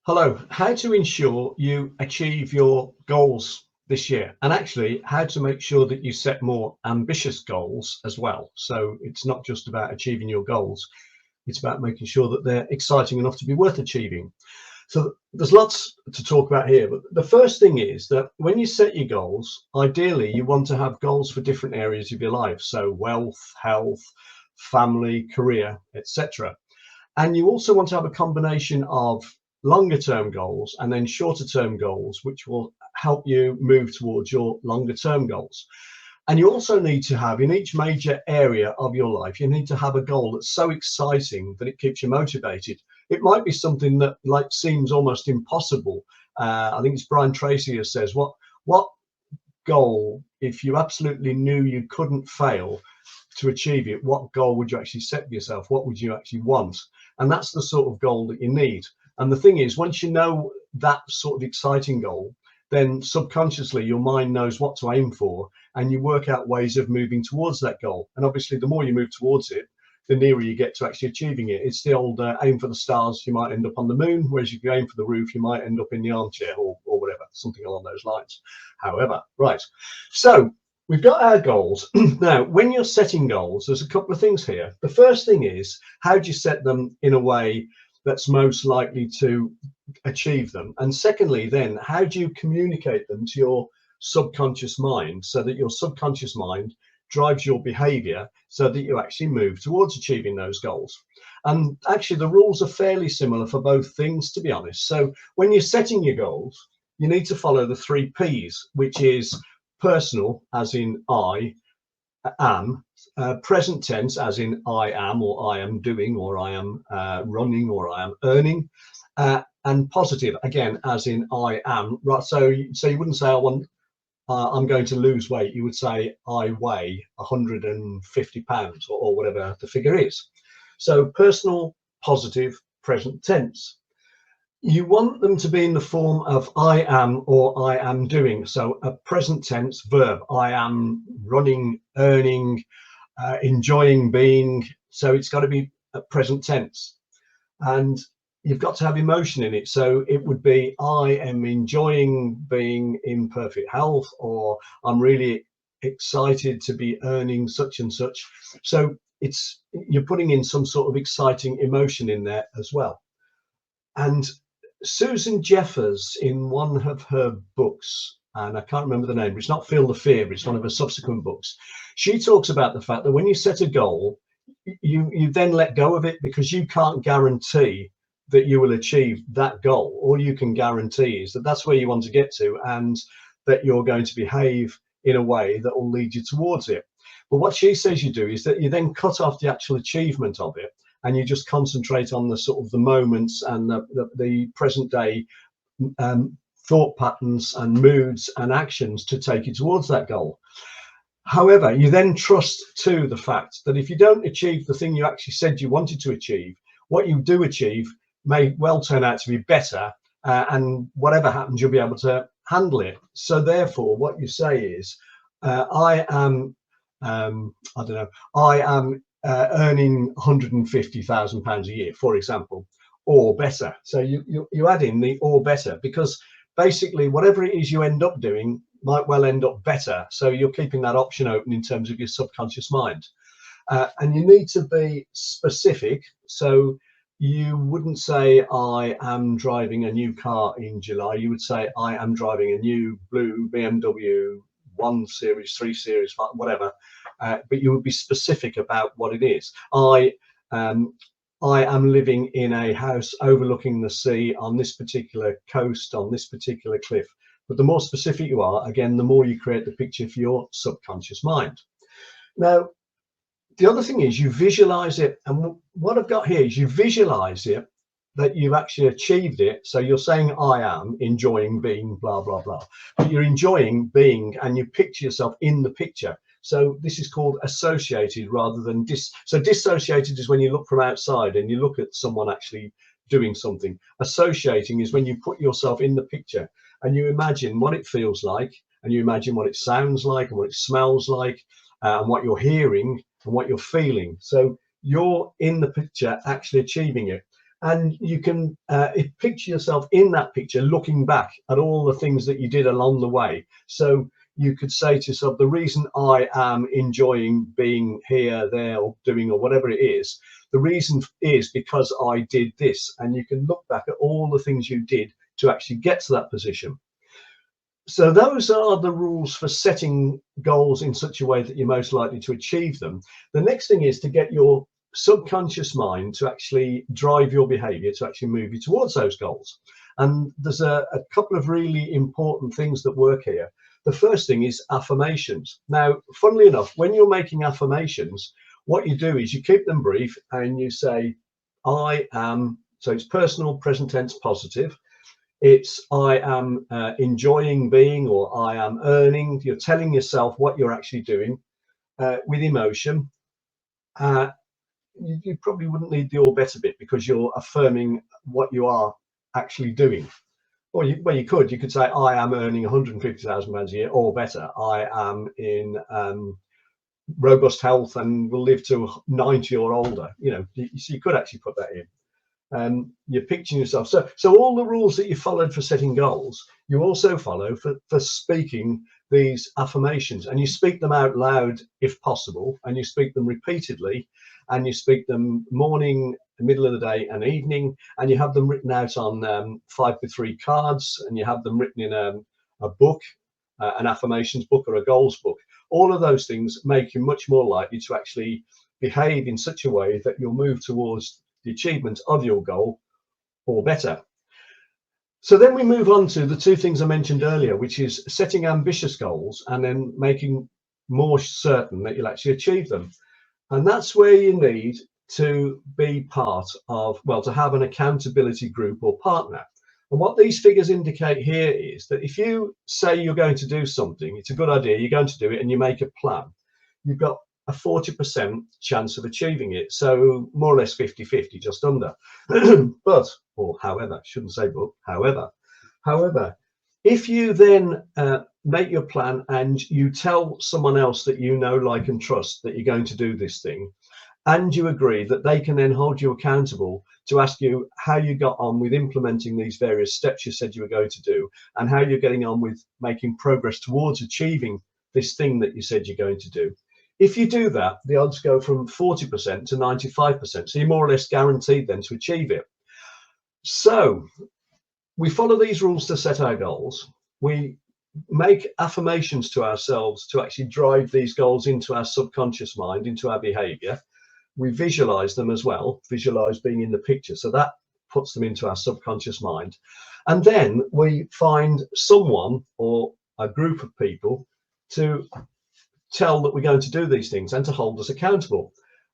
Hello, how to ensure you achieve your goals this year, and actually how to make sure that you set more ambitious goals as well. So it's not just about achieving your goals, it's about making sure that they're exciting enough to be worth achieving. So there's lots to talk about here, but the first thing is that when you set your goals, ideally you want to have goals for different areas of your life. So wealth, health, family, career, etc. And you also want to have a combination of longer term goals and then shorter term goals, which will help you move towards your longer term goals. And you also need to have, in each major area of your life, you need to have a goal that's so exciting that it keeps you motivated. It might be something that like seems almost impossible. I think it's Brian Tracy who says, what goal, if you absolutely knew you couldn't fail to achieve it, what goal would you actually set for yourself? What would you actually want? And that's the sort of goal that you need. And the thing is, once you know that sort of exciting goal, then subconsciously your mind knows what to aim for, and you work out ways of moving towards that goal. And obviously, the more you move towards it, the nearer you get to actually achieving it. It's the old aim for the stars, you might end up on the moon, whereas if you aim for the roof, you might end up in the armchair or whatever, something along those lines. However, right. So we've got our goals. Now, when you're setting goals, there's a couple of things here. The first thing is, how do you set them in a way that's most likely to achieve them? And secondly, then, how do you communicate them to your subconscious mind so that your subconscious mind drives your behavior so that you actually move towards achieving those goals? And actually, the rules are fairly similar for both things, to be honest. So when you're setting your goals, you need to follow the 3 Ps, which is personal, as in I am, present tense, as in I am, or I am doing, or I am running, or I am earning, and positive, again, as in I am. Right. So you wouldn't say I'm going to lose weight. You would say I weigh 150 pounds, or whatever the figure is. So personal, positive, present tense. You want them to be in the form of I am or I am doing. So a present tense verb, I am running, earning, enjoying being. So it's got to be a present tense. And you've got to have emotion in it. So it would be I am enjoying being in perfect health, or I'm really excited to be earning such and such. So you're putting in some sort of exciting emotion in there as well. And Susan Jeffers, in one of her books, and I can't remember the name, but it's not Feel the Fear, it's one of her subsequent books. She talks about the fact that when you set a goal, you then let go of it, because you can't guarantee that you will achieve that goal. All you can guarantee is that that's where you want to get to, and that you're going to behave in a way that will lead you towards it. But what she says you do is that you then cut off the actual achievement of it, and you just concentrate on the sort of the moments and the present day thought patterns and moods and actions to take you towards that goal. However, you then trust to the fact that if you don't achieve the thing you actually said you wanted to achieve, what you do achieve may well turn out to be better, and whatever happens, you'll be able to handle it. So therefore, what you say is, I am, I don't know, I am earning £150,000 a year, for example, or better. So you add in the or better, because basically whatever it is you end up doing might well end up better. So you're keeping that option open in terms of your subconscious mind. And you need to be specific. So you wouldn't say I am driving a new car in July. You would say I am driving a new blue BMW 1 Series, 3 Series, whatever. But you would be specific about what it is. I am living in a house overlooking the sea on this particular coast, on this particular cliff. But the more specific you are, again, the more you create the picture for your subconscious mind. Now, the other thing is you visualize it. And what I've got here is you visualize it, that you've actually achieved it. So you're saying, I am enjoying being blah, blah, blah. But you're enjoying being, and you picture yourself in the picture. So this is called associated rather than so dissociated is when you look from outside and you look at someone actually doing something. Associating is when you put yourself in the picture and you imagine what it feels like, and you imagine what it sounds like and what it smells like, and what you're hearing and what you're feeling. So you're in the picture actually achieving it. And you can picture yourself in that picture, looking back at all the things that you did along the way. So you could say to yourself, the reason I am enjoying being here, there, or doing, or whatever it is, the reason is because I did this. And you can look back at all the things you did to actually get to that position. So those are the rules for setting goals in such a way that you're most likely to achieve them. The next thing is to get your subconscious mind to actually drive your behavior, to actually move you towards those goals. And there's a couple of really important things that work here. The first thing is affirmations. Now, funnily enough, when you're making affirmations, what you do is you keep them brief and you say, I am, so it's personal, present tense, positive. It's I am enjoying being, or I am earning. You're telling yourself what you're actually doing with emotion. You probably wouldn't need the or better bit because you're affirming what you are actually doing. Or you could say, I am earning £150,000 a year or better. I am in robust health and will live to 90 or older. You could actually put that in. You're picturing yourself. So all the rules that you followed for setting goals, you also follow for speaking these affirmations, and you speak them out loud if possible, and you speak them repeatedly, and you speak them morning, middle of the day, and evening, and you have them written out on 5x3 cards, and you have them written in a book, an affirmations book or a goals book. All of those things make you much more likely to actually behave in such a way that you'll move towards the achievement of your goal or better. So then we move on to the two things I mentioned earlier, which is setting ambitious goals and then making more certain that you'll actually achieve them. And that's where you need to be part of, well, to have an accountability group or partner. And what these figures indicate here is that if you say you're going to do something, it's a good idea, you're going to do it, and you make a plan, you've got a 40% chance of achieving it. So more or less 50-50, just under. But, or however, shouldn't say but, however, if you then make your plan and you tell someone else that you know, like, and trust that you're going to do this thing, and you agree that they can then hold you accountable to ask you how you got on with implementing these various steps you said you were going to do, and how you're getting on with making progress towards achieving this thing that you said you're going to do. If you do that, the odds go from 40% to 95%. So you're more or less guaranteed then to achieve it. So we follow these rules to set our goals. We make affirmations to ourselves to actually drive these goals into our subconscious mind, into our behavior. We visualize them as well, visualize being in the picture. So that puts them into our subconscious mind. And then we find someone or a group of people to tell that we're going to do these things and to hold us accountable.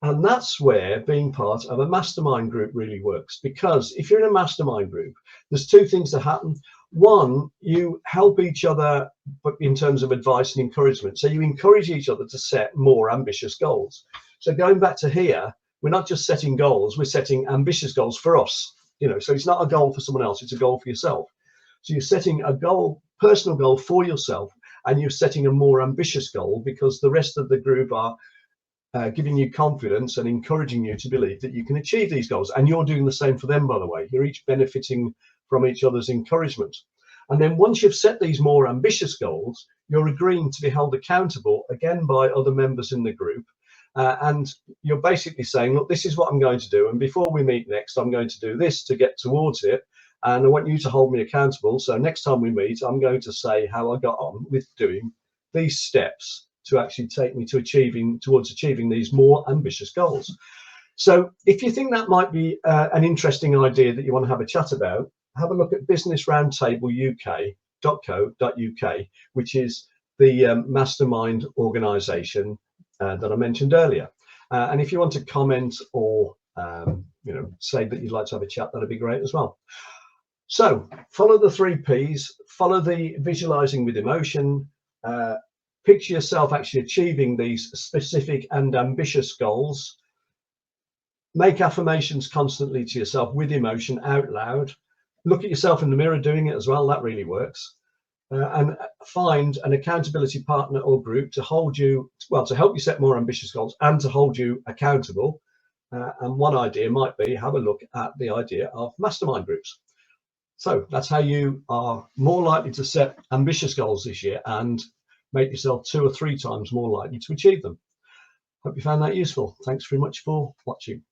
And that's where being part of a mastermind group really works, because if you're in a mastermind group, there's two things that happen. One, you help each other in terms of advice and encouragement. So you encourage each other to set more ambitious goals. So going back to here, we're not just setting goals, we're setting ambitious goals for us. So it's not a goal for someone else, it's a goal for yourself. So you're setting a goal, personal goal for yourself, and you're setting a more ambitious goal because the rest of the group are giving you confidence and encouraging you to believe that you can achieve these goals. And you're doing the same for them, by the way. You're each benefiting from each other's encouragement. And then once you've set these more ambitious goals, you're agreeing to be held accountable again by other members in the group. And you're basically saying, look, this is what I'm going to do. And before we meet next, I'm going to do this to get towards it. And I want you to hold me accountable. So next time we meet, I'm going to say how I got on with doing these steps to actually take me to towards achieving these more ambitious goals. So if you think that might be an interesting idea that you want to have a chat about, have a look at businessroundtableuk.co.uk, which is the mastermind organization that I mentioned earlier. And if you want to comment or say that you'd like to have a chat, that'd be great as well. So follow the 3 Ps, follow the visualizing with emotion, picture yourself actually achieving these specific and ambitious goals, make affirmations constantly to yourself with emotion out loud, look at yourself in the mirror doing it as well, that really works, and find an accountability partner or group to hold you, well, to help you set more ambitious goals and to hold you accountable. And one idea might be have a look at the idea of mastermind groups. So that's how you are more likely to set ambitious goals this year and make yourself 2 or 3 times more likely to achieve them. Hope you found that useful. Thanks very much for watching.